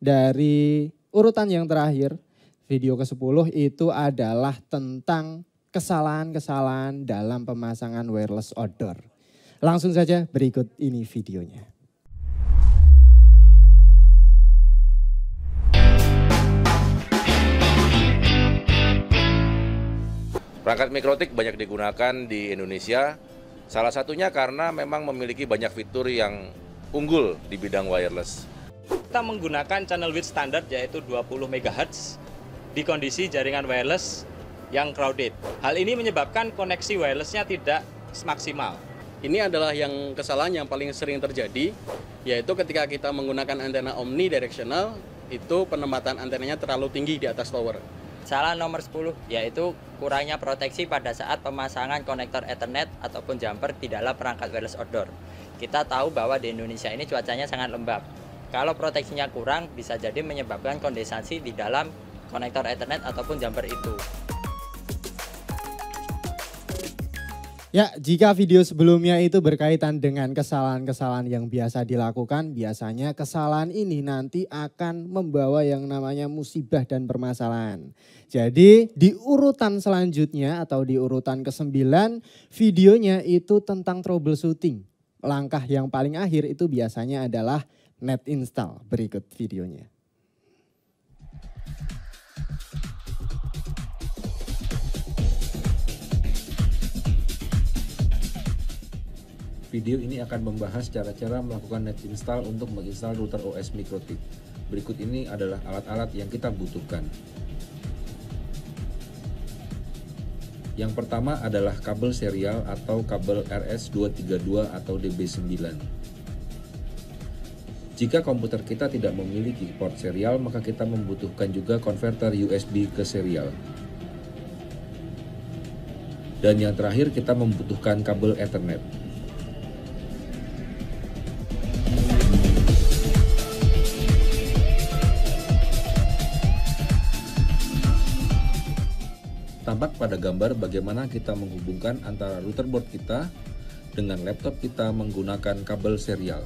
dari urutan yang terakhir, video ke-10 itu adalah tentang kesalahan-kesalahan dalam pemasangan wireless outdoor. Langsung saja berikut ini videonya. Perangkat mikrotik banyak digunakan di Indonesia, salah satunya karena memang memiliki banyak fitur yang unggul di bidang wireless. Kita menggunakan channel width standar yaitu 20 MHz di kondisi jaringan wireless yang crowded. Hal ini menyebabkan koneksi wirelessnya tidak maksimal. Ini adalah kesalahan yang paling sering terjadi, yaitu ketika kita menggunakan antena omnidirectional, itu penempatan antenanya terlalu tinggi di atas tower. Salah nomor 10 yaitu kurangnya proteksi pada saat pemasangan konektor Ethernet ataupun jumper di dalam perangkat wireless outdoor. Kita tahu bahwa di Indonesia ini cuacanya sangat lembab. Kalau proteksinya kurang bisa jadi menyebabkan kondensasi di dalam konektor Ethernet ataupun jumper itu. Ya, jika video sebelumnya itu berkaitan dengan kesalahan-kesalahan yang biasa dilakukan, biasanya kesalahan ini nanti akan membawa yang namanya musibah dan permasalahan. Jadi di urutan selanjutnya atau di urutan ke-9, videonya itu tentang troubleshooting. Langkah yang paling akhir itu biasanya adalah net install. Berikut videonya. Video ini akan membahas cara-cara melakukan net install untuk menginstal router OS Mikrotik. Berikut ini adalah alat-alat yang kita butuhkan. Yang pertama adalah kabel serial atau kabel RS232 atau DB9. Jika komputer kita tidak memiliki port serial, maka kita membutuhkan juga konverter USB ke serial. Dan yang terakhir kita membutuhkan kabel Ethernet. Tampak pada gambar bagaimana kita menghubungkan antara router board kita dengan laptop kita menggunakan kabel serial.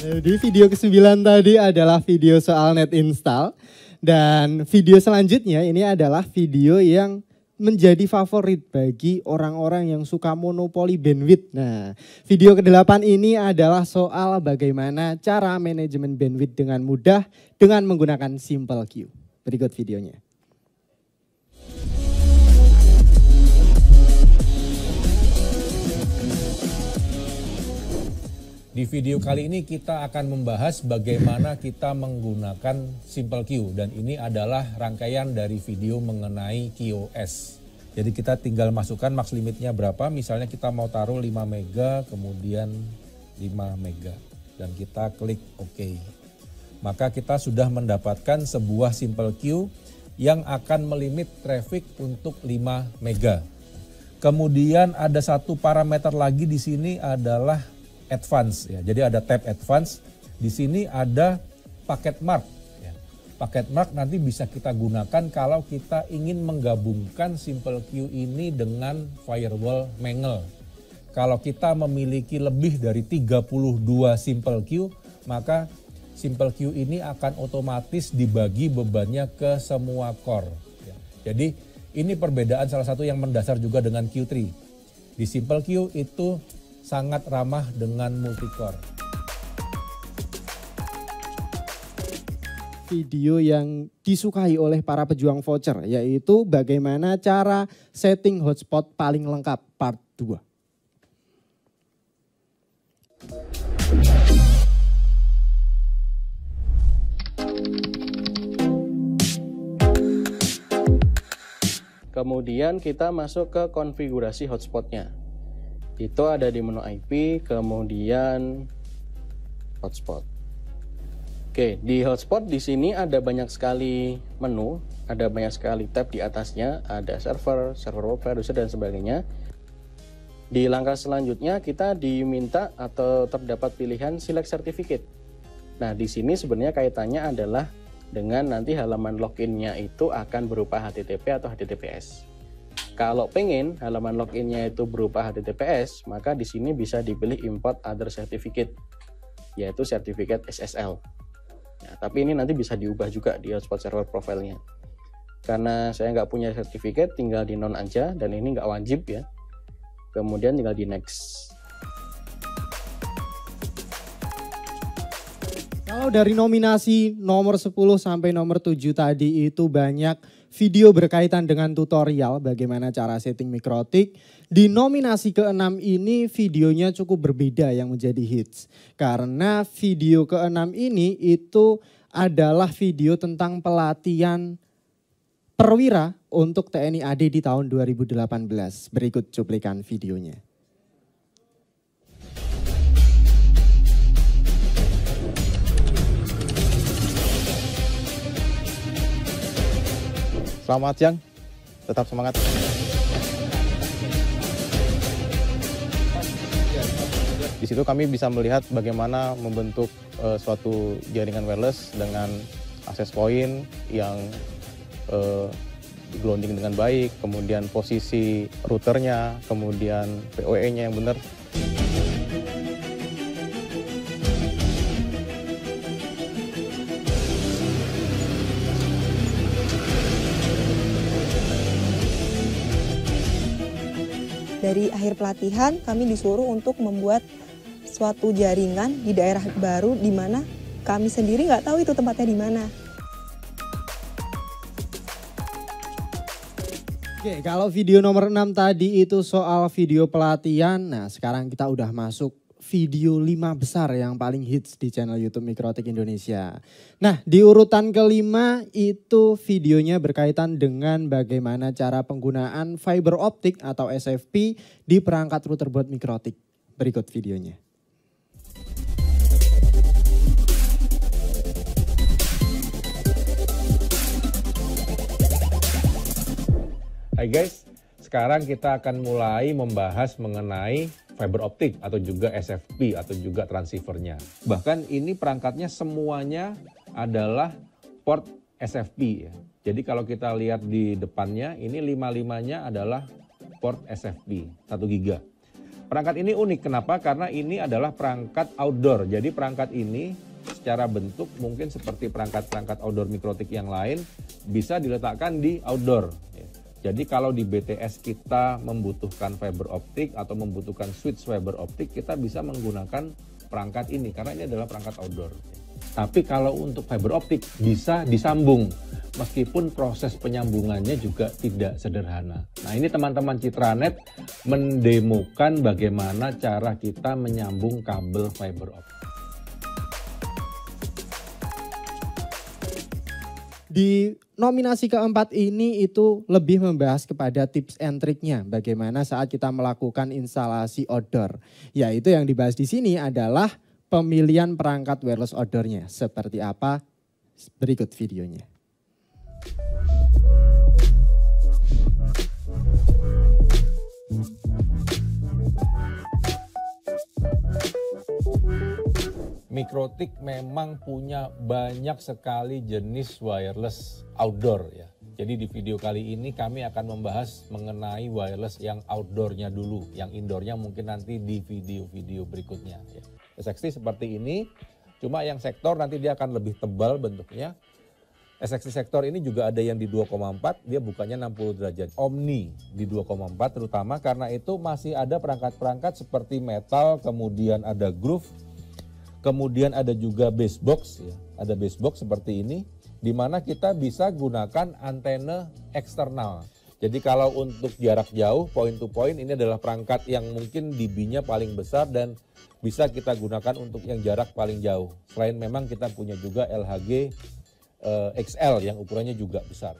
Jadi video ke-9 tadi adalah video soal net install. Dan video selanjutnya ini adalah video yang menjadi favorit bagi orang-orang yang suka monopoli bandwidth. Nah, video ke-8 ini adalah soal bagaimana cara manajemen bandwidth dengan mudah dengan menggunakan Simple Queue. Berikut videonya. Di video kali ini kita akan membahas bagaimana kita menggunakan Simple Queue dan ini adalah rangkaian dari video mengenai QoS. Jadi kita tinggal masukkan max limitnya berapa, misalnya kita mau taruh 5 mega kemudian 5 mega dan kita klik OK. Maka kita sudah mendapatkan sebuah Simple Queue yang akan melimit traffic untuk 5 mega. Kemudian ada satu parameter lagi di sini adalah advance ya. Jadi ada tab advance, di sini ada paket mark ya. Paket mark nanti bisa kita gunakan kalau kita ingin menggabungkan Simple Queue ini dengan firewall Mangle. Kalau kita memiliki lebih dari 32 Simple Queue, maka Simple Queue ini akan otomatis dibagi bebannya ke semua core ya. Jadi ini perbedaan salah satu yang mendasar juga dengan Q3. Di Simple Queue itu sangat ramah dengan multicore. Video yang disukai oleh para pejuang voucher yaitu bagaimana cara setting hotspot paling lengkap part 2. Kemudian kita masuk ke konfigurasi hotspotnya. Itu ada di menu IP, kemudian hotspot. Oke, di hotspot di sini ada banyak sekali menu, ada banyak sekali tab di atasnya, ada server, server web, producer dan sebagainya. Di langkah selanjutnya kita diminta atau terdapat pilihan select certificate. Nah, di sini sebenarnya kaitannya adalah dengan nanti halaman loginnya itu akan berupa HTTP atau HTTPS. Kalau pengen halaman loginnya itu berupa HTTPS, maka di sini bisa dipilih import other certificate, yaitu sertifikat SSL. Nah, tapi ini nanti bisa diubah juga di hotspot server profile-nya. Karena saya nggak punya sertifikat, tinggal di non aja, dan ini nggak wajib ya. Kemudian tinggal di next. Kalau dari nominasi nomor 10 sampai nomor 7 tadi itu banyak video berkaitan dengan tutorial bagaimana cara setting mikrotik. Di nominasi ke-6 ini videonya cukup berbeda yang menjadi hits. Karena video ke-6 ini itu adalah video tentang pelatihan perwira untuk TNI AD di tahun 2018. Berikut cuplikan videonya. Selamat siang, tetap semangat. Di situ kami bisa melihat bagaimana membentuk suatu jaringan wireless dengan akses point yang grounding dengan baik, kemudian posisi routernya, kemudian PoE-nya yang benar. Dari akhir pelatihan kami disuruh untuk membuat suatu jaringan di daerah baru di mana kami sendiri nggak tahu itu tempatnya di mana. Oke, kalau video nomor 6 tadi itu soal video pelatihan, nah sekarang kita udah masuk video 5 besar yang paling hits di channel YouTube Mikrotik Indonesia. Nah, di urutan kelima itu videonya berkaitan dengan bagaimana cara penggunaan fiber optik atau SFP di perangkat router board Mikrotik. Berikut videonya. Hai guys, sekarang kita akan mulai membahas mengenai fiber optik atau juga SFP atau juga transceivernya. Bahkan ini perangkatnya semuanya adalah port SFP ya. Jadi kalau kita lihat di depannya ini 5-5-nya adalah port SFP 1 GB. Perangkat ini unik, kenapa? Karena ini adalah perangkat outdoor. Jadi perangkat ini secara bentuk mungkin seperti perangkat-perangkat outdoor Mikrotik yang lain bisa diletakkan di outdoor. Jadi kalau di BTS kita membutuhkan fiber optik atau membutuhkan switch fiber optik, kita bisa menggunakan perangkat ini karena ini adalah perangkat outdoor. Tapi kalau untuk fiber optik bisa disambung, meskipun proses penyambungannya juga tidak sederhana. Nah ini teman-teman Citranet mendemokan bagaimana cara kita menyambung kabel fiber optik. Di nominasi keempat ini itu lebih membahas kepada tips and triknya bagaimana saat kita melakukan instalasi outdoor. Yaitu yang dibahas di sini adalah pemilihan perangkat wireless outdoornya. Seperti apa? Berikut videonya. Mikrotik memang punya banyak sekali jenis wireless outdoor ya. Jadi di video kali ini kami akan membahas mengenai wireless yang outdoornya dulu. Yang indoornya mungkin nanti di video-video berikutnya. Ya. SXT seperti ini, cuma yang sektor nanti dia akan lebih tebal bentuknya. SXT sektor ini juga ada yang di 2,4, dia bukannya 60 derajat. Omni di 2,4 terutama karena itu masih ada perangkat-perangkat seperti metal, kemudian ada groove. Kemudian ada juga base box, ya. Ada base box seperti ini, di mana kita bisa gunakan antena eksternal. Jadi kalau untuk jarak jauh, point to point, ini adalah perangkat yang mungkin dB-nya paling besar dan bisa kita gunakan untuk yang jarak paling jauh. Selain memang kita punya juga LHG XL yang ukurannya juga besar.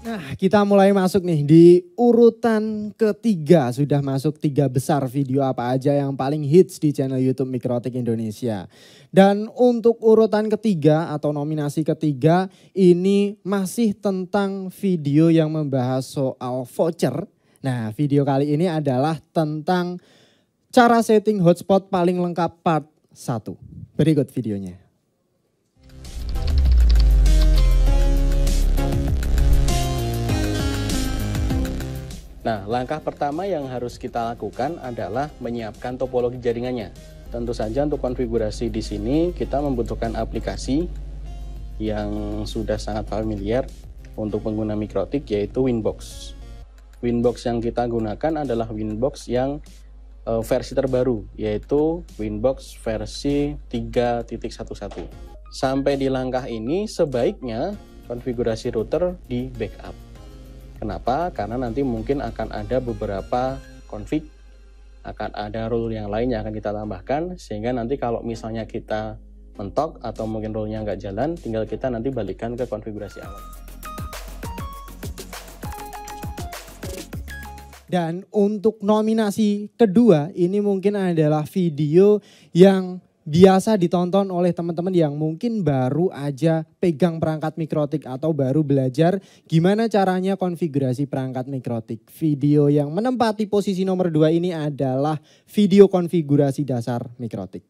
Nah, kita mulai masuk nih di urutan ketiga. Sudah masuk 3 besar video apa aja yang paling hits di channel YouTube Mikrotik Indonesia. Dan untuk urutan ketiga atau nominasi ketiga ini masih tentang video yang membahas soal voucher. Nah, video kali ini adalah tentang cara setting hotspot paling lengkap part 1. Berikut videonya. Nah, langkah pertama yang harus kita lakukan adalah menyiapkan topologi jaringannya. Tentu saja untuk konfigurasi di sini kita membutuhkan aplikasi yang sudah sangat familiar untuk pengguna Mikrotik, yaitu Winbox. Winbox yang kita gunakan adalah Winbox yang versi terbaru, yaitu Winbox versi 3.11. Sampai di langkah ini sebaiknya konfigurasi router di backup. Kenapa? Karena nanti mungkin akan ada beberapa config, akan ada rule yang lain yang akan kita tambahkan, sehingga nanti kalau misalnya kita mentok atau mungkin rule-nya nggak jalan, tinggal kita nanti balikan ke konfigurasi awal. Dan untuk nominasi kedua, ini mungkin adalah video yang biasa ditonton oleh teman-teman yang mungkin baru aja pegang perangkat Mikrotik atau baru belajar gimana caranya konfigurasi perangkat Mikrotik. Video yang menempati posisi nomor 2 ini adalah video konfigurasi dasar Mikrotik.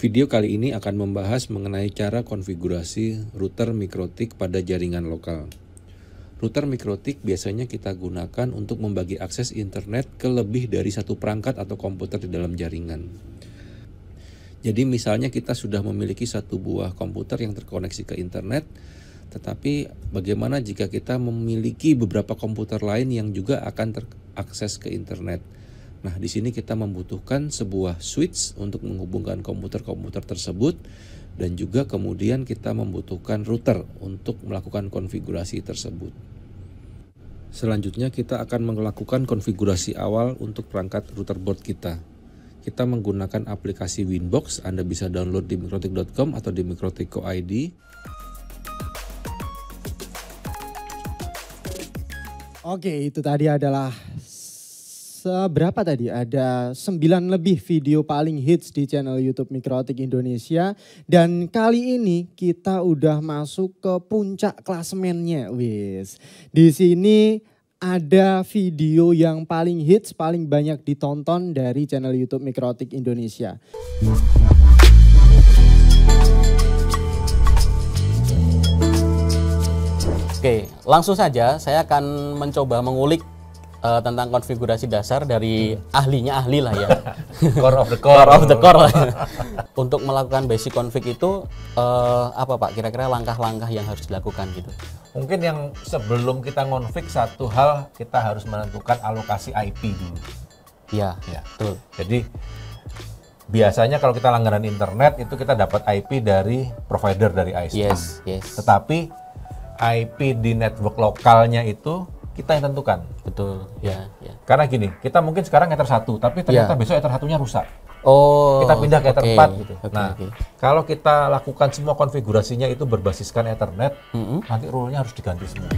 Video kali ini akan membahas mengenai cara konfigurasi router Mikrotik pada jaringan lokal. Router Mikrotik biasanya kita gunakan untuk membagi akses internet ke lebih dari satu perangkat atau komputer di dalam jaringan. Jadi misalnya kita sudah memiliki satu buah komputer yang terkoneksi ke internet, tetapi bagaimana jika kita memiliki beberapa komputer lain yang juga akan terakses ke internet? Nah, di sini kita membutuhkan sebuah switch untuk menghubungkan komputer-komputer tersebut, dan juga kemudian kita membutuhkan router untuk melakukan konfigurasi tersebut. Selanjutnya kita akan melakukan konfigurasi awal untuk perangkat router board kita. Kita menggunakan aplikasi Winbox, Anda bisa download di mikrotik.com atau di mikrotik.co.id. Oke, itu tadi adalah berapa tadi? Ada 9 lebih video paling hits di channel YouTube Mikrotik Indonesia. Dan kali ini kita udah masuk ke puncak klasemennya. Wis. Di sini ada video yang paling hits, paling banyak ditonton dari channel YouTube Mikrotik Indonesia. Oke, langsung saja saya akan mencoba mengulik tentang konfigurasi dasar dari ahlinya ahli lah ya. Core of the core. Core of the core. Untuk melakukan basic config itu apa Pak? Kira-kira langkah-langkah yang harus dilakukan gitu? Mungkin yang sebelum kita ngonfig satu hal, kita harus menentukan alokasi IP dulu. Iya, ya, betul. Jadi biasanya kalau kita langganan internet itu kita dapat IP dari provider dari ISP. Yes. Tetapi IP di network lokalnya itu kita yang tentukan. Betul, ya. Karena gini, kita mungkin sekarang Ether 1, tapi ternyata besok Ether 1-nya rusak. Oh. Kita pindah ke Ether 4 gitu. Nah, kalau kita lakukan semua konfigurasinya itu berbasiskan Ethernet, nanti rule-nya harus diganti semua.